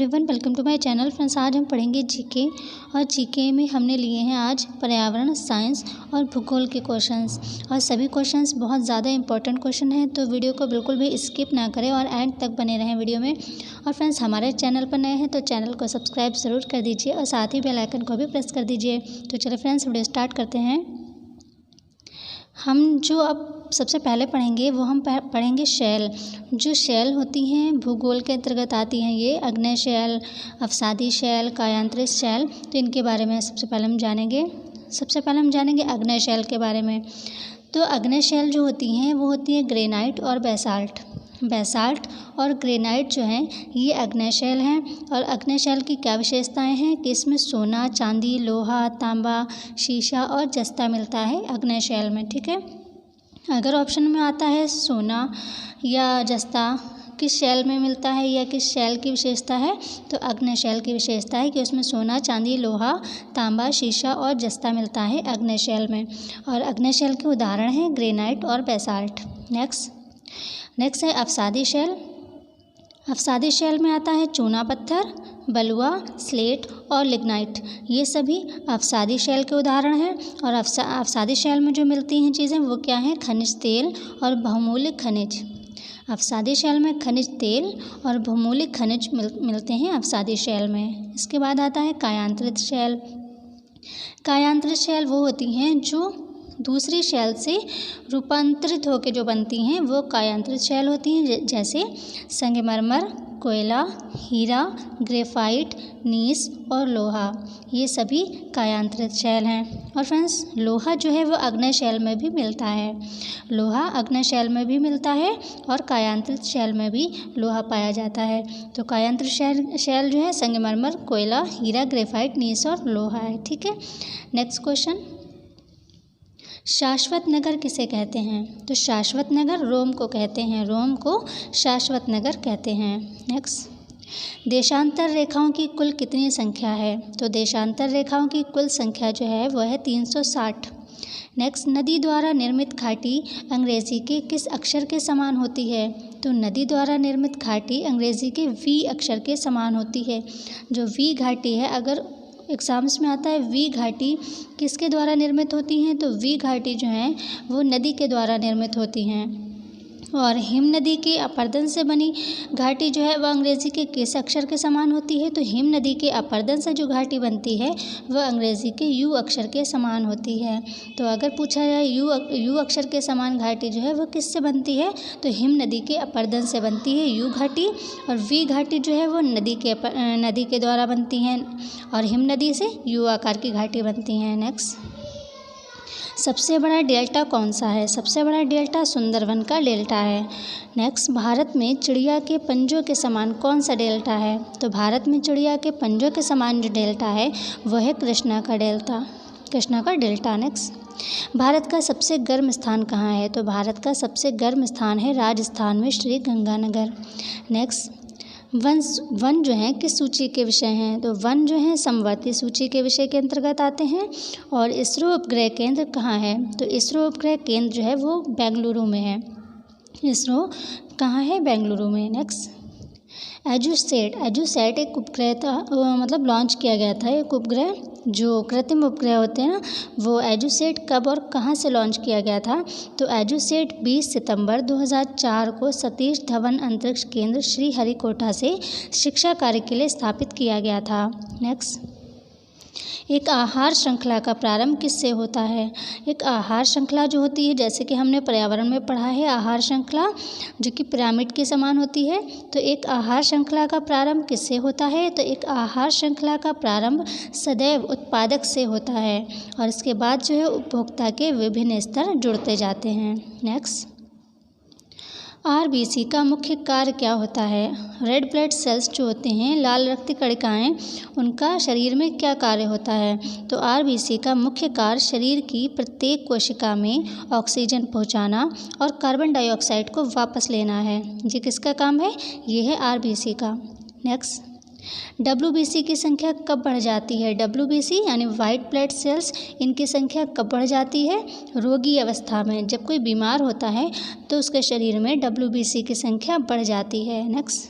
Everyone, welcome to my channel. Friends, आज हम पढ़ेंगे जीके और जीके में हमने लिए हैं आज पर्यावरण, साइंस और भूगोल के क्वेश्चंस। और सभी क्वेश्चंस बहुत ज़्यादा इंपॉर्टेंट क्वेश्चन हैं, तो वीडियो को बिल्कुल भी स्किप ना करें और एंड तक बने रहें वीडियो में। और फ्रेंड्स, हमारे चैनल पर नए हैं तो चैनल को सब्सक्राइब ज़रूर कर दीजिए और साथ ही बेल आइकन को भी प्रेस कर दीजिए। तो चलिए फ्रेंड्स, वीडियो स्टार्ट करते हैं। हम जो अब सबसे पहले पढ़ेंगे वो हम पढ़ेंगे शैल। जो शैल होती हैं भूगोल के अंतर्गत आती हैं, ये अग्नेय शैल, अवसादी शैल, कायांतरित शैल। तो इनके बारे में सबसे पहले हम जानेंगे अग्नेय शैल के बारे में। तो अग्नेय शैल जो होती हैं वो होती है ग्रेनाइट और बेसाल्ट और ग्रेनाइट जो हैं ये अग्नेय शैल हैं। और अग्नेय शैल की क्या विशेषताएं हैं कि इसमें सोना, चांदी, लोहा, तांबा, शीशा और जस्ता मिलता है अग्नेय शैल में। ठीक है, अगर ऑप्शन में आता है सोना या जस्ता किस शैल में मिलता है या किस शैल की विशेषता है, तो अग्नेय शैल की विशेषता है कि उसमें सोना, चांदी, लोहा, तांबा, शीशा और जस्ता मिलता है अग्नेय शैल में। और अग्नेय शैल के उदाहरण हैं ग्रेनाइट और बेसाल्ट। नेक्स्ट है अवसादी शैल। अवसादी शैल में आता है चूना पत्थर, बलुआ, स्लेट और लिग्नाइट। ये सभी अवसादी शैल के उदाहरण हैं। और अवसादी शैल में जो मिलती हैं चीज़ें वो क्या हैं, खनिज तेल और बहुमूल्य खनिज। अवसादी शैल में खनिज तेल और बहुमूल्य खनिज मिलते हैं अवसादी शैल में। इसके बाद आता है कायांतरित शैल। कायांतरित शैल वो होती हैं जो दूसरी शैल से रूपांतरित होकर जो बनती हैं वो कायांतरित शैल होती हैं, जैसे संगमरमर, कोयला, हीरा, ग्रेफाइट, नीस और लोहा। ये सभी कायांतरित शैल हैं। और फ्रेंड्स, लोहा जो है वो अग्नेय शैल में भी मिलता है। लोहा अग्नेय शैल में भी मिलता है और कायांतरित शैल में भी लोहा पाया जाता है। तो कायांतरित शैल जो है संगमरमर, कोयला, हीरा, ग्रेफाइट, नीस और लोहा है। ठीक है, नेक्स्ट क्वेश्चन, शाश्वत नगर किसे कहते हैं? तो शाश्वत नगर रोम को कहते हैं, रोम को शाश्वत नगर कहते हैं। नेक्स्ट, देशांतर रेखाओं की कुल कितनी संख्या है? तो देशांतर रेखाओं की कुल संख्या जो है वह है 360। नेक्स्ट, नदी द्वारा निर्मित घाटी अंग्रेजी के किस अक्षर के समान होती है? तो नदी द्वारा निर्मित घाटी अंग्रेजी के वी अक्षर के समान होती है। जो वी घाटी है, अगर एग्जाम्स में आता है वी घाटी किसके द्वारा निर्मित होती हैं, तो वी घाटी जो हैं वो नदी के द्वारा निर्मित होती हैं। और हिम नदी के अपर्दन से बनी घाटी जो है वह अंग्रेजी के किस अक्षर के समान होती है? तो हिम नदी के अपर्दन से जो घाटी बनती है वह अंग्रेजी के यू अक्षर के समान होती है। तो अगर पूछा जाए यू अक्षर के समान घाटी जो है वह किससे बनती है, तो हिम नदी के अपर्दन से बनती है यू घाटी। और वी घाटी जो है वो नदी के द्वारा बनती हैं और हिम नदी से यू आकार की घाटी बनती हैं। नेक्स्ट, सबसे बड़ा डेल्टा कौन सा है? सबसे बड़ा डेल्टा सुंदरवन का डेल्टा है। नेक्स्ट, भारत में चिड़िया के पंजों के समान कौन सा डेल्टा है? तो भारत में चिड़िया के पंजों के समान जो डेल्टा है वह है कृष्णा का डेल्टा। नेक्स्ट, भारत का सबसे गर्म स्थान कहाँ है? तो भारत का सबसे गर्म स्थान है राजस्थान में श्री गंगानगर। नेक्स्ट, वन जो हैं किस सूची के विषय हैं? तो वन जो हैं समवर्ती सूची के विषय के अंतर्गत आते हैं। और इसरो उपग्रह केंद्र कहाँ है? तो इसरो उपग्रह केंद्र जो है वो बेंगलुरु में है। इसरो कहाँ है? बेंगलुरु में। नेक्स्ट, एजुसेट एक उपग्रह था, मतलब लॉन्च किया गया था। एक उपग्रह जो कृत्रिम उपग्रह होते हैं ना, वो एजुसेट कब और कहाँ से लॉन्च किया गया था? तो एजुसेट 20 सितंबर 2004 को सतीश धवन अंतरिक्ष केंद्र श्रीहरिकोटा से शिक्षा कार्य के लिए स्थापित किया गया था। नेक्स्ट, एक आहार श्रृंखला का प्रारंभ किससे होता है? एक आहार श्रृंखला जो होती है, जैसे कि हमने पर्यावरण में पढ़ा है आहार श्रृंखला जो कि पिरामिड के समान होती है। तो एक आहार श्रृंखला का प्रारंभ किससे होता है? तो एक आहार श्रृंखला का प्रारंभ सदैव उत्पादक से होता है और इसके बाद जो है उपभोक्ता के विभिन्न स्तर जुड़ते जाते हैं। नेक्स्ट, आरबीसी का मुख्य कार्य क्या होता है? रेड ब्लड सेल्स जो होते हैं, लाल रक्त कणिकाएँ, उनका शरीर में क्या कार्य होता है? तो आरबीसी का मुख्य कार्य शरीर की प्रत्येक कोशिका में ऑक्सीजन पहुंचाना और कार्बन डाइऑक्साइड को वापस लेना है। ये किसका काम है? ये है आरबीसी का। नेक्स्ट, डब्ल्यूबीसी की संख्या कब बढ़ जाती है? डब्ल्यूबीसी यानी वाइट ब्लड सेल्स, इनकी संख्या कब बढ़ जाती है? रोगी अवस्था में। जब कोई बीमार होता है तो उसके शरीर में डब्ल्यूबीसी की संख्या बढ़ जाती है। नेक्स्ट,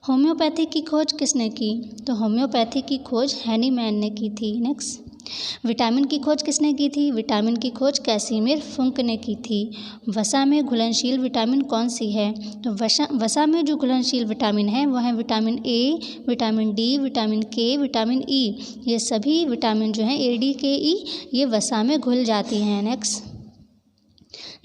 होम्योपैथी की खोज किसने की? तो होम्योपैथी की खोज हैनीमैन ने की थी। नेक्स्ट, विटामिन की खोज किसने की थी? विटामिन की खोज कैसिमिर फुंक ने की थी। वसा में घुलनशील विटामिन कौन सी है? तो वसा में जो घुलनशील विटामिन है वह है vitamin A, vitamin D, vitamin के, विटामिन ई। ये सभी विटामिन जो हैं ए, डी, के, ई, ये वसा में घुल जाती हैं। नेक्स्ट,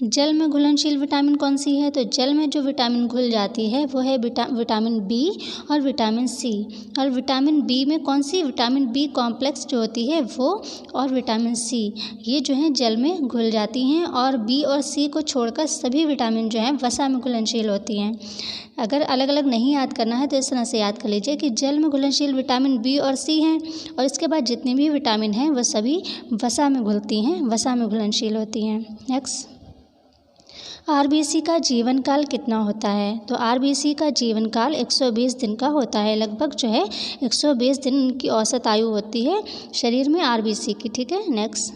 जल में घुलनशील विटामिन कौन सी है? तो जल में जो विटामिन घुल जाती है वो है विटामिन बी और विटामिन सी। और विटामिन बी में कौन सी? विटामिन बी कॉम्प्लेक्स जो होती है वो, और विटामिन सी, ये जो है जल में घुल जाती हैं। और बी और सी को छोड़कर सभी विटामिन जो हैं वसा में घुलनशील होती हैं। अगर अलग अलग नहीं याद करना है तो इस तरह से याद कर लीजिए कि जल में घुलनशील विटामिन बी और सी हैं, और इसके बाद जितने भी विटामिन हैं वह सभी वसा में घुलती हैं, वसा में घुलनशील होती हैं। नेक्स्ट, आरबीसी का जीवन काल कितना होता है? तो आरबीसी का जीवन काल 120 दिन का होता है। लगभग जो है 120 दिन की औसत आयु होती है शरीर में आरबीसी की। ठीक है। नेक्स्ट,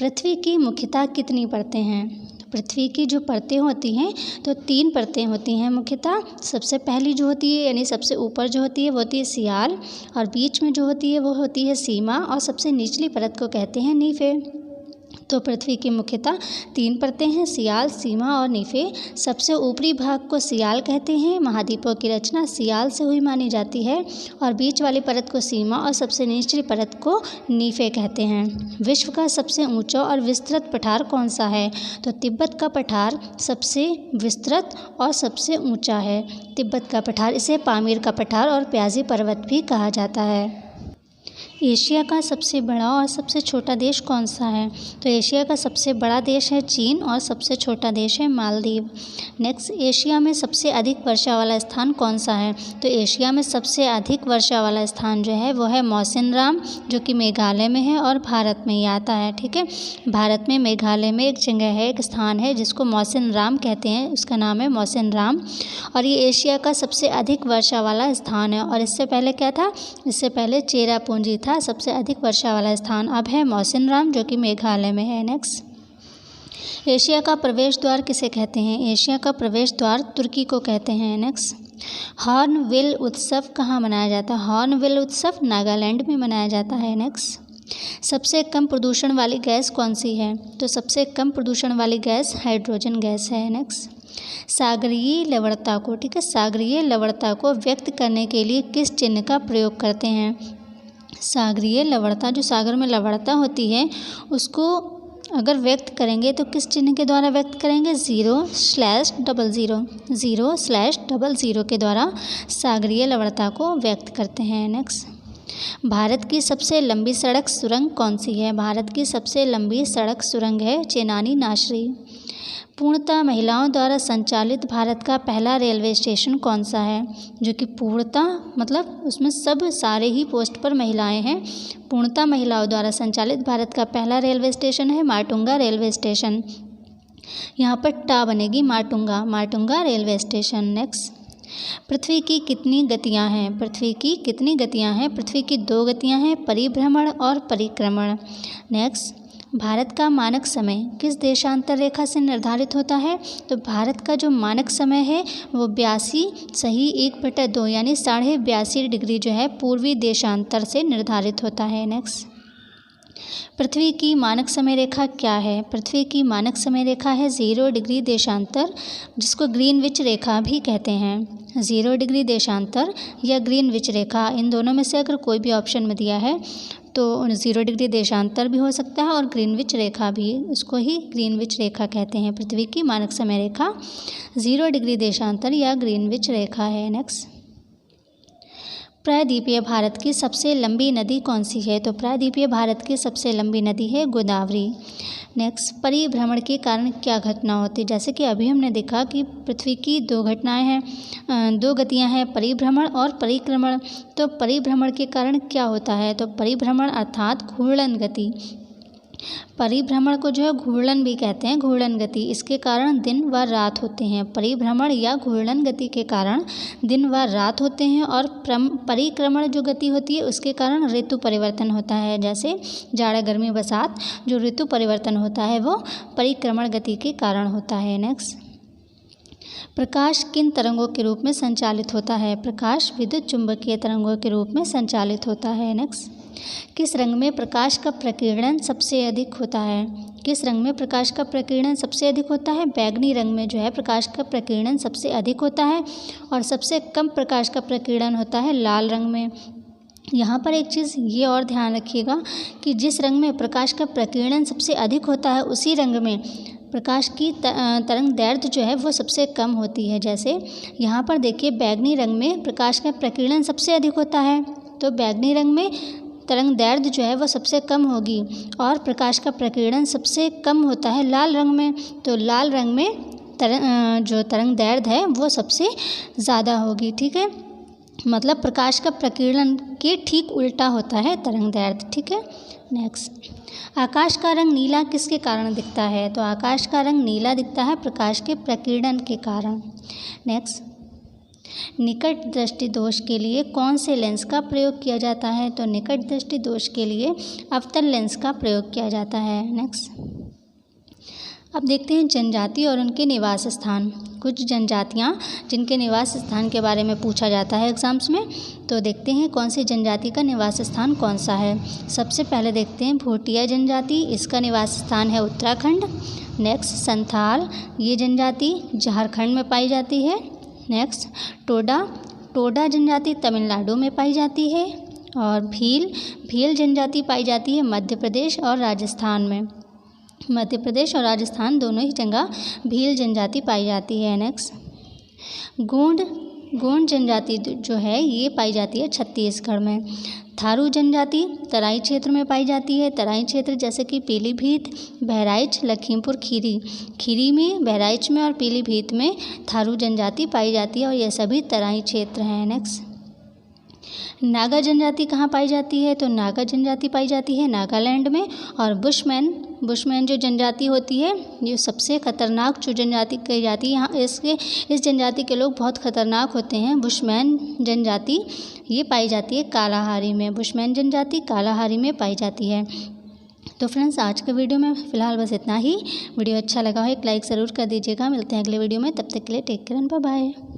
पृथ्वी की मुख्यतः कितनी परतें हैं? पृथ्वी की जो परतें होती हैं तो 3 परतें होती हैं मुख्यतः। सबसे पहली जो होती है यानी सबसे ऊपर जो होती है वो होती है सियाल, और बीच में जो होती है वो होती है सीमा, और सबसे निचली परत को कहते हैं नीफे। तो पृथ्वी की मुख्यतः 3 परतें हैं, सियाल, सीमा और नीफे। सबसे ऊपरी भाग को सियाल कहते हैं। महाद्वीपों की रचना सियाल से हुई मानी जाती है। और बीच वाली परत को सीमा और सबसे निचली परत को नीफे कहते हैं। विश्व का सबसे ऊंचा और विस्तृत पठार कौन सा है? तो तिब्बत का पठार सबसे विस्तृत और सबसे ऊंचा है। तिब्बत का पठार, इसे पामीर का पठार और प्याजी पर्वत भी कहा जाता है। एशिया का सबसे बड़ा और सबसे छोटा देश कौन सा है? तो एशिया का सबसे बड़ा देश है चीन, और सबसे छोटा देश है मालदीव। नेक्स्ट, एशिया में सबसे अधिक वर्षा वाला स्थान कौन सा है? तो एशिया में सबसे अधिक वर्षा वाला स्थान जो है वो है मौसिनराम, जो कि मेघालय में है और भारत में ही आता है। ठीक है। भारत में मेघालय में एक जगह है, एक स्थान है जिसको मौसिनराम कहते हैं, उसका नाम है मौसिनराम, और ये एशिया का सबसे अधिक वर्षा वाला स्थान है। और इससे पहले क्या था? इससे पहले चेरापूंजी था सबसे अधिक वर्षा वाला स्थान। अब है मौसिनराम, जो कि मेघालय में है। नेक्स्ट, एशिया का प्रवेश द्वार किसे कहते हैं? एशिया का प्रवेश द्वार तुर्की को कहते हैं। नेक्स्ट, हॉर्नबिल उत्सव कहाँ मनाया जाता है? हॉर्नबिल उत्सव नागालैंड में मनाया जाता है। नेक्स्ट, सबसे कम प्रदूषण वाली गैस कौन सी है? तो सबसे कम प्रदूषण वाली गैस हाइड्रोजन गैस है। नेक्स्ट, सागरीय लवणता को, ठीक है, सागरीय लवणता को व्यक्त करने के लिए किस चिन्ह का प्रयोग करते हैं? सागरीय लवणता, जो सागर में लवणता होती है उसको अगर व्यक्त करेंगे तो किस चिन्ह के द्वारा व्यक्त करेंगे? 0/00, 0/00 के द्वारा सागरीय लवणता को व्यक्त करते हैं। नेक्स्ट, भारत की सबसे लंबी सड़क सुरंग कौन सी है? भारत की सबसे लंबी सड़क सुरंग है चेनानी नाशरी। पूर्णतः महिलाओं द्वारा संचालित भारत का पहला रेलवे स्टेशन कौन सा है? जो कि पूर्णतः मतलब उसमें सब सारे ही पोस्ट पर महिलाएं हैं। पूर्णतः महिलाओं द्वारा संचालित भारत का पहला रेलवे स्टेशन है माटुंगा रेलवे स्टेशन। यहाँ पर टा बनेगी, Matunga, Matunga railway station. Next, पृथ्वी की कितनी गतियाँ हैं? पृथ्वी की कितनी गतियाँ हैं? पृथ्वी की 2 गतियाँ हैं, परिभ्रमण और परिक्रमण। नेक्स्ट, भारत का मानक समय किस देशांतर रेखा से निर्धारित होता है? तो भारत का जो मानक समय है वो 82 यानी 82.5 डिग्री जो है पूर्वी देशांतर से निर्धारित होता है। नेक्स्ट, पृथ्वी की मानक समय रेखा क्या है? पृथ्वी की मानक समय रेखा है 0 डिग्री देशांतर, जिसको ग्रीनविच रेखा भी कहते हैं। 0 डिग्री देशांतर या ग्रीनविच रेखा, इन दोनों में से अगर कोई भी ऑप्शन में दिया है तो 0 डिग्री देशांतर भी हो सकता है और ग्रीनविच रेखा भी, इसको ही ग्रीनविच रेखा कहते हैं। पृथ्वी की मानक समय रेखा 0 डिग्री देशांतर या ग्रीनविच रेखा है। नेक्स्ट, प्रायद्वीपीय भारत की सबसे लंबी नदी कौन सी है? तो प्रायद्वीपीय भारत की सबसे लंबी नदी है गोदावरी। नेक्स्ट, परिभ्रमण के कारण क्या घटना होती है? जैसे कि अभी हमने देखा कि पृथ्वी की 2 घटनाएं हैं, 2 गतियां हैं, परिभ्रमण और परिक्रमण। तो परिभ्रमण के कारण क्या होता है? तो परिभ्रमण अर्थात घूर्णन गति, परिभ्रमण को जो है घूर्णन भी कहते हैं, घूर्णन गति, इसके कारण दिन व रात होते हैं। परिभ्रमण या घूर्णन गति के कारण दिन व रात होते हैं। और परिक्रमण जो गति होती है उसके कारण ऋतु परिवर्तन होता है। जैसे जाड़ा, गर्मी, बरसात, जो ऋतु परिवर्तन होता है वो परिक्रमण गति के कारण होता है। नेक्स्ट, प्रकाश किन तरंगों के रूप में संचालित होता है? प्रकाश विद्युत चुंबकीय तरंगों के रूप में संचालित होता है। नेक्स्ट, किस रंग में प्रकाश का प्रकीर्णन सबसे अधिक होता है? किस रंग में प्रकाश का प्रकीर्णन सबसे अधिक होता है? बैंगनी रंग में जो है प्रकाश का प्रकीर्णन सबसे अधिक होता है और सबसे कम प्रकाश का प्रकीर्णन होता है लाल रंग में। यहाँ पर एक चीज़ ये और ध्यान रखिएगा कि जिस रंग में प्रकाश का प्रकीर्णन सबसे अधिक होता है उसी रंग में प्रकाश की तरंग दैर्ध्य जो है वो सबसे कम होती है। जैसे यहाँ पर देखिए, बैंगनी रंग में प्रकाश का प्रकीर्णन सबसे अधिक होता है, तो बैंगनी रंग में तरंग दैर्ध्य जो है वो सबसे कम होगी और प्रकाश का प्रकीर्णन सबसे कम होता है लाल रंग में, तो लाल रंग में जो तरंग दैर्ध्य है वो सबसे ज़्यादा होगी। ठीक है, मतलब प्रकाश का प्रकीर्णन के ठीक उल्टा होता है तरंग दैर्ध्य। ठीक है। नेक्स्ट, आकाश का रंग नीला किसके कारण दिखता है? तो आकाश का रंग नीला दिखता है प्रकाश के प्रकीर्णन के कारण। नेक्स्ट, निकट दृष्टि दोष के लिए कौन से लेंस का प्रयोग किया जाता है? तो निकट दृष्टि दोष के लिए अवतल लेंस का प्रयोग किया जाता है। नेक्स्ट, अब देखते हैं जनजाति और उनके निवास स्थान। कुछ जनजातियाँ जिनके निवास स्थान के बारे में पूछा जाता है एग्जाम्स में, तो देखते हैं कौन सी जनजाति का निवास स्थान कौन सा है। सबसे पहले देखते हैं भूटिया जनजाति, इसका निवास स्थान है उत्तराखंड। नेक्स्ट, संथाल, ये जनजाति झारखंड में पाई जाती है। नेक्स्ट, टोडा जनजाति तमिलनाडु में पाई जाती है। और भील जनजाति पाई जाती है मध्य प्रदेश और राजस्थान में। मध्य प्रदेश और राजस्थान दोनों ही जगह भील जनजाति पाई जाती है। नेक्स्ट, गोंड जनजाति जो है ये पाई जाती है छत्तीसगढ़ में। थारू जनजाति तराई क्षेत्र में पाई जाती है। तराई क्षेत्र जैसे कि पीलीभीत, बहराइच, लखीमपुर खीरी में, बहराइच में और पीलीभीत में थारू जनजाति पाई जाती है और ये सभी तराई क्षेत्र हैं। नेक्स्ट, नागा जनजाति कहाँ पाई जाती है? तो नागा जनजाति पाई जाती है नागालैंड में। और बुशमैन जो जनजाति होती है ये सबसे खतरनाक जो जनजाति कही जाती है। यहाँ इस जनजाति के लोग बहुत खतरनाक होते हैं। बुशमैन जनजाति ये पाई जाती है कालाहारी में। बुशमैन जनजाति कालाहारी में पाई जाती है। तो फ्रेंड्स, आज के वीडियो में फ़िलहाल बस इतना ही। वीडियो अच्छा लगा हो एक लाइक ज़रूर कर दीजिएगा। मिलते हैं अगले वीडियो में, तब तक के लिए take care and bye bye.